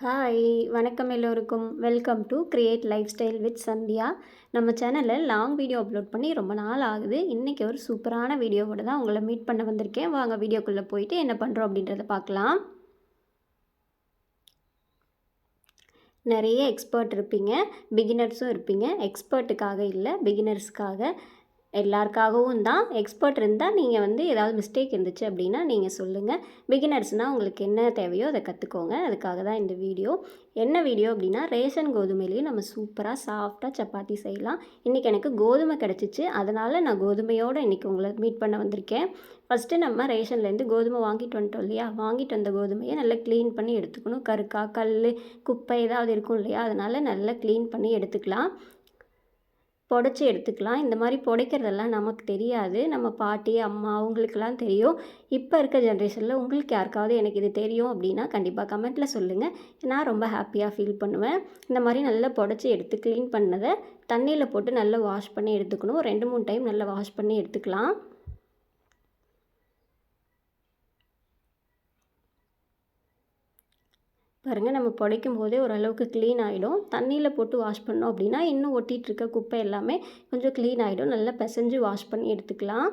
Hi வணக்கம் எல்லோருக்கும். Welcome to create life style with Sandhya. நம்ம சேனலில் லாங் வீடியோ அப்லோட் பண்ணி ரொம்ப நாள் ஆகுது. இன்றைக்கி ஒரு சூப்பரான வீடியோவோட தான் உங்களை மீட் பண்ண வந்திருக்கேன். வாங்க வீடியோக்குள்ளே போயிட்டு என்ன பண்ணுறோம் அப்படின்றத பார்க்கலாம். நிறைய எக்ஸ்பர்ட் இருப்பீங்க, பிகினர்ஸும் இருப்பீங்க. எக்ஸ்பர்ட்டுக்காக இல்லை, பிகினர்ஸ்க்காக எல்லாருக்காகவும் தான். எக்ஸ்பர்ட் இருந்தால் நீங்கள் ஏதாவது மிஸ்டேக் இருந்துச்சு அப்படின்னா நீங்கள் சொல்லுங்கள். பிகினர்ஸ்னால் உங்களுக்கு என்ன தேவையோ அதை கற்றுக்கோங்க. அதுக்காக தான் இந்த வீடியோ. என்ன வீடியோ அப்படின்னா, ரேஷன் கோதுமையிலையும் நம்ம சூப்பராக சாஃப்டாக சப்பாத்தி செய்யலாம். இன்றைக்கி எனக்கு கோதுமை கிடச்சிச்சு, அதனால் நான் கோதுமையோடு இன்றைக்கி உங்களை மீட் பண்ண வந்திருக்கேன். ஃபஸ்ட்டு நம்ம ரேஷன்லேருந்து கோதுமை வாங்கிட்டு வந்துட்டோம் இல்லையா, வாங்கிட்டு வந்த கோதுமையை நல்லா க்ளீன் பண்ணி எடுத்துக்கணும். கருக்கா, கல், குப்பை ஏதாவது இருக்கும் இல்லையா, அதனால் நல்லா க்ளீன் பண்ணி எடுத்துக்கலாம். புடச்சி எடுத்துக்கலாம். இந்த மாதிரி புடைக்கிறதெல்லாம் நமக்கு தெரியாது. நம்ம பாட்டி, அம்மா அவங்களுக்கெல்லாம் தெரியும். இப்போ இருக்க ஜென்ரேஷனில் உங்களுக்கு யாருக்காவது எனக்கு இது தெரியும் அப்படின்னா கண்டிப்பாக கமெண்ட்டில் சொல்லுங்கள். நான் ரொம்ப ஹாப்பியாக ஃபீல் பண்ணுவேன். இந்த மாதிரி நல்லா புடச்சி எடுத்து க்ளீன் பண்ணதை தண்ணியில் போட்டு நல்லா வாஷ் பண்ணி எடுத்துக்கணும். 2-3 டைம் நல்லா வாஷ் பண்ணி எடுத்துக்கலாம். பாருங்கள், நம்ம புடைக்கும் போதே ஓரளவுக்கு க்ளீன் ஆகிடும். தண்ணியில் போட்டு வாஷ் பண்ணோம் அப்படின்னா இன்னும் ஒட்டிகிட்டு இருக்க குப்பை எல்லாமே கொஞ்சம் க்ளீன் ஆகிடும். நல்லா பிசைஞ்சு வாஷ் பண்ணி எடுத்துக்கலாம்.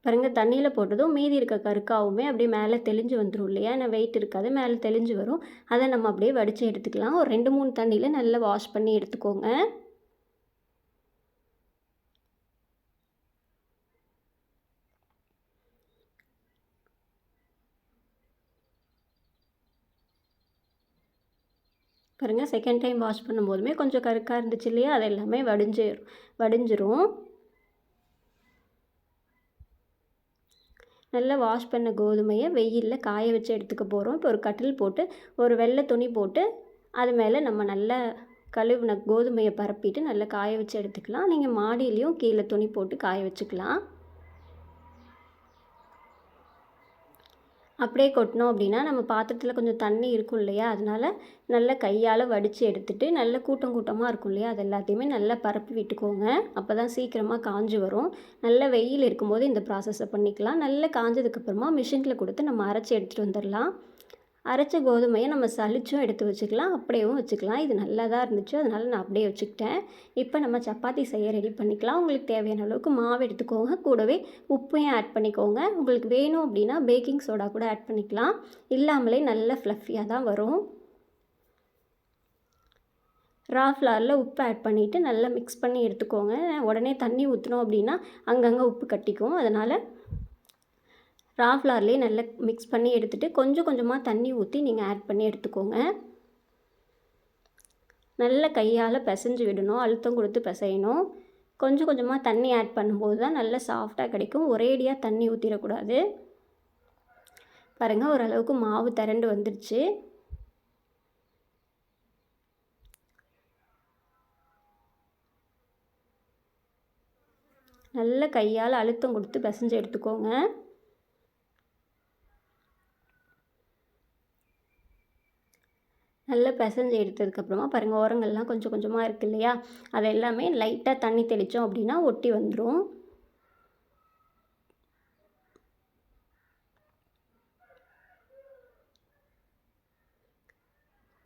பாருங்கள், தண்ணியில் போட்டதும் மீதி இருக்க கருக்காவுமே அப்படியே மேலே தெளிஞ்சு வந்துடும் இல்லையா, ஏன்னா வெயிட் இருக்காது, மேலே தெளிஞ்சு வரும். அதை நம்ம அப்படியே வடித்து எடுத்துக்கலாம். ஒரு 2-3 தண்ணியில் நல்லா வாஷ் பண்ணி எடுத்துக்கோங்க. பாருங்கள், செகண்ட் டைம் வாஷ் பண்ணும்போதுமே கொஞ்சம் கருக்காக இருந்துச்சு இல்லையா, அது எல்லாமே வடிஞ்சிரும். நல்லா வாஷ் பண்ண கோதுமையை வெயிலில் காய வச்சு எடுத்துக்க போகிறோம். இப்போ ஒரு கட்டில் போட்டு ஒரு வெள்ளை துணி போட்டு அது மேலே நம்ம நல்லா கழுவின கோதுமையை பரப்பிட்டு நல்லா காய வச்சு எடுத்துக்கலாம். நீங்கள் மாடியிலையும் கீழே துணி போட்டு காய வச்சுக்கலாம். அப்படியே கொட்டினோம் அப்படின்னா நம்ம பாத்திரத்தில் கொஞ்சம் தண்ணி இருக்கும் இல்லையா, அதனால் நல்லா கையால் வடித்து எடுத்துகிட்டு நல்ல கூட்டம் கூட்டமாக இருக்கும் இல்லையா, அது எல்லாத்தையுமே நல்லா பரப்பி விட்டுக்கோங்க. அப்போ தான் சீக்கிரமாக காஞ்சி வரும். நல்ல வெயில் இருக்கும்போது இந்த ப்ராசஸை பண்ணிக்கலாம். நல்லா காஞ்சதுக்கப்புறமா மிஷினில் கொடுத்து நம்ம அரைச்சி எடுத்துகிட்டு வந்துடலாம். அரைச்ச கோதுமையை நம்ம சலிச்சும் எடுத்து வச்சுக்கலாம், அப்படியேவும் வச்சுக்கலாம். இது நல்லா தான் இருந்துச்சு, அதனால் நான் அப்படியே வச்சுக்கிட்டேன். இப்போ நம்ம சப்பாத்தி செய்ய ரெடி பண்ணிக்கலாம். உங்களுக்கு தேவையான அளவுக்கு மாவு எடுத்துக்கோங்க, கூடவே உப்பையும் ஆட் பண்ணிக்கோங்க. உங்களுக்கு வேணும் அப்படின்னா பேக்கிங் சோடா கூட ஆட் பண்ணிக்கலாம். இல்லாமலே நல்ல ஃப்ளஃபியாக தான் வரும். ரா ஃப்ளாரில் உப்பு ஆட் பண்ணிவிட்டு நல்லா மிக்ஸ் பண்ணி எடுத்துக்கோங்க. உடனே தண்ணி ஊற்றினோம் அப்படின்னா அங்கங்கே உப்பு கட்டிக்கும். அதனால் ரா ஃப்ளார்லேயே நல்லா மிக்ஸ் பண்ணி எடுத்துகிட்டு கொஞ்சம் கொஞ்சமாக தண்ணி ஊற்றி நீங்கள் ஆட் பண்ணி எடுத்துக்கோங்க. நல்ல கையால் பிசைஞ்சு விடணும், அழுத்தம் கொடுத்து பிசையணும். கொஞ்சம் கொஞ்சமாக தண்ணி ஆட் பண்ணும்போது தான் நல்லா சாஃப்டாக கிடைக்கும். ஒரேடியாக தண்ணி ஊற்றிடக்கூடாது. பாருங்கள், ஓரளவுக்கு மாவு திரண்டு வந்துடுச்சு. நல்ல கையால் அழுத்தம் கொடுத்து பிசைஞ்சு எடுத்துக்கோங்க. நல்லா பிசைஞ்சு எடுத்ததுக்கப்புறமா பாருங்கள், ஓரங்கள்லாம் கொஞ்சம் கொஞ்சமாக இருக்குது இல்லையா, அதை எல்லாமே லைட்டாக தண்ணி தெளித்தோம் அப்படின்னா ஒட்டி வந்துடும்.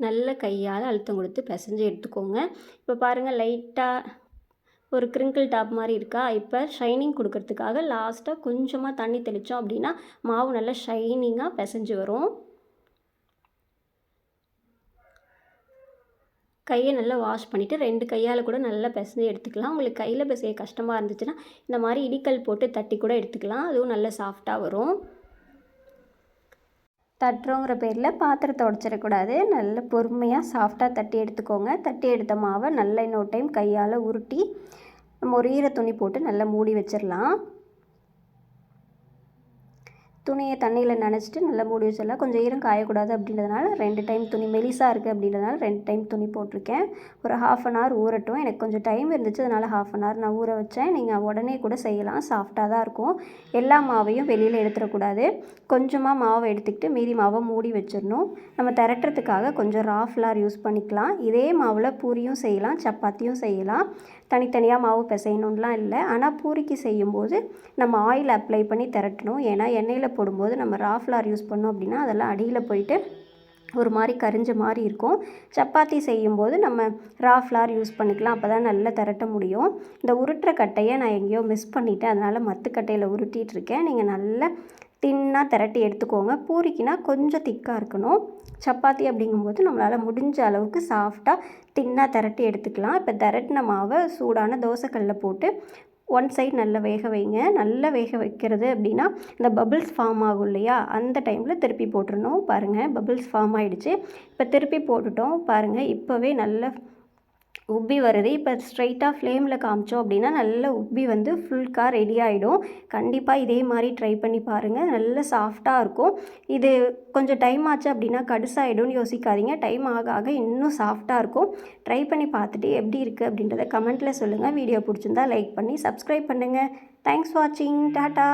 நல்ல கையால் அழுத்தம் கொடுத்து பிசைஞ்சு எடுத்துக்கோங்க. இப்போ பாருங்கள், லைட்டாக ஒரு கிரிங்கிள் டாப் மாதிரி இருக்கா. இப்போ ஷைனிங் கொடுக்கறதுக்காக லாஸ்ட்டாக கொஞ்சமாக தண்ணி தெளித்தோம் அப்படின்னா மாவு நல்லா ஷைனிங்காக பிசைஞ்சு வரும். கையை நல்லா வாஷ் பண்ணிவிட்டு 2 கையால் கூட நல்லா பிசைஞ்சு எடுத்துக்கலாம். உங்களுக்கு கையில் பிசைய கஷ்டமாக இருந்துச்சுன்னா இந்த மாதிரி இடிக்கல் போட்டு தட்டி கூட எடுத்துக்கலாம். அதுவும் நல்லா சாஃப்டாக வரும். தட்டுறோங்கிற பேரில் பாத்திரத்தை உடச்சிடக்கூடாது. நல்ல பொறுமையாக சாஃப்டாக தட்டி எடுத்துக்கோங்க. தட்டி எடுத்த மாவை நல்லா இன்னொரு டைம் கையால் உருட்டி நம்ம ஒரு ஈர துணி போட்டு நல்லா மூடி வச்சிடலாம். துணியை தண்ணியில் நனைச்சிட்டு நல்லா மூடி வச்சிடலாம். கொஞ்சம் ஈரம் காயக்கூடாது அப்படின்றதுனால 2 டைம் துணி, மெலிசாக இருக்குது அப்படின்றதுனால 2 டைம் துணி போட்டிருக்கேன். ஒரு 1/2 hour ஊறட்டும். எனக்கு கொஞ்சம் டைம் இருந்துச்சு, அதனால் 1/2 hour நான் ஊற வச்சேன். நீங்கள் உடனே கூட செய்யலாம், சாஃப்டாக தான் இருக்கும். எல்லா மாவையும் வெளியில் எடுத்துடக்கூடாது. கொஞ்சமாக மாவை எடுத்துக்கிட்டு மீதி மாவை மூடி வச்சிடணும். நம்ம திரட்டுறதுக்காக கொஞ்சம் ரா ஃப்ளார் யூஸ் பண்ணிக்கலாம். இதே மாவில் பூரியும் செய்யலாம், சப்பாத்தியும் செய்யலாம். தனித்தனியாக மாவு பிசையணும்லாம் இல்லை. ஆனால் பூரிக்கு செய்யும்போது நம்ம ஆயில் அப்ளை பண்ணி திரட்டணும். ஏன்னா எண்ணெயில் அடியில் போடும்போது நம்ம ரா ஃப்ளார் யூஸ் பண்ணோம் அப்படின்னா அதெல்லாம் அடியில் போயிட்டு ஒரு மாதிரி கரிஞ்ச மாதிரி இருக்கும். சப்பாத்தி செய்யும்போது நம்ம ரா ஃப்ளார் யூஸ் பண்ணிக்கலாம். அப்போ தான் நல்லா திரட்ட முடியும். இந்த உருட்டுற கட்டையை நான் எங்கேயோ மிஸ் பண்ணிட்டேன், அதனால் மத்துக்கட்டையில் உருட்டிகிட்ருக்கேன். நீங்கள் நல்லா தின்னாக திரட்டி எடுத்துக்கோங்க. பூரிக்குனா கொஞ்சம் திக்காக இருக்கணும். சப்பாத்தி அப்படிங்கும்போது நம்மளால் முடிஞ்ச அளவுக்கு சாஃப்டாக தின்னாக திரட்டி எடுத்துக்கலாம். இப்போ திரட்டின மாவை சூடான தோசைக்கல்லில் போட்டு ஒன் சைட் நல்லா வேக வைங்க. நல்லா வேக வைக்கிறது அப்படின்னா இந்த பபிள்ஸ் ஃபார்ம் ஆகும் இல்லையா, அந்த டைமில் திருப்பி போட்டுடணும். பாருங்கள், பபிள்ஸ் ஃபார்ம் ஆகிடுச்சு. இப்போ திருப்பி போட்டுட்டோம். பாருங்கள், இப்போவே நல்லா உப்பி வருது. இப்போ ஸ்ட்ரைட்டாக ஃப்ளேமில் காமிச்சோம் அப்படின்னா நல்லா உப்பி வந்து ஃபுல்காக ரெடி ஆகிடும். கண்டிப்பாக இதே மாதிரி ட்ரை பண்ணி பாருங்கள். நல்ல சாஃப்டாக இருக்கும். இது கொஞ்சம் டைம் ஆச்சு அப்படின்னா கடுசாயிடும்னு யோசிக்காதீங்க. டைம் ஆக ஆக இன்னும் சாஃப்டாக இருக்கும். ட்ரை பண்ணி பார்த்துட்டு எப்படி இருக்குது அப்படின்றத கமெண்ட்டில் சொல்லுங்கள். வீடியோ பிடிச்சிருந்தா லைக் பண்ணி சப்ஸ்கிரைப் பண்ணுங்கள். தேங்க்ஸ் வாட்சிங். டாட்டா.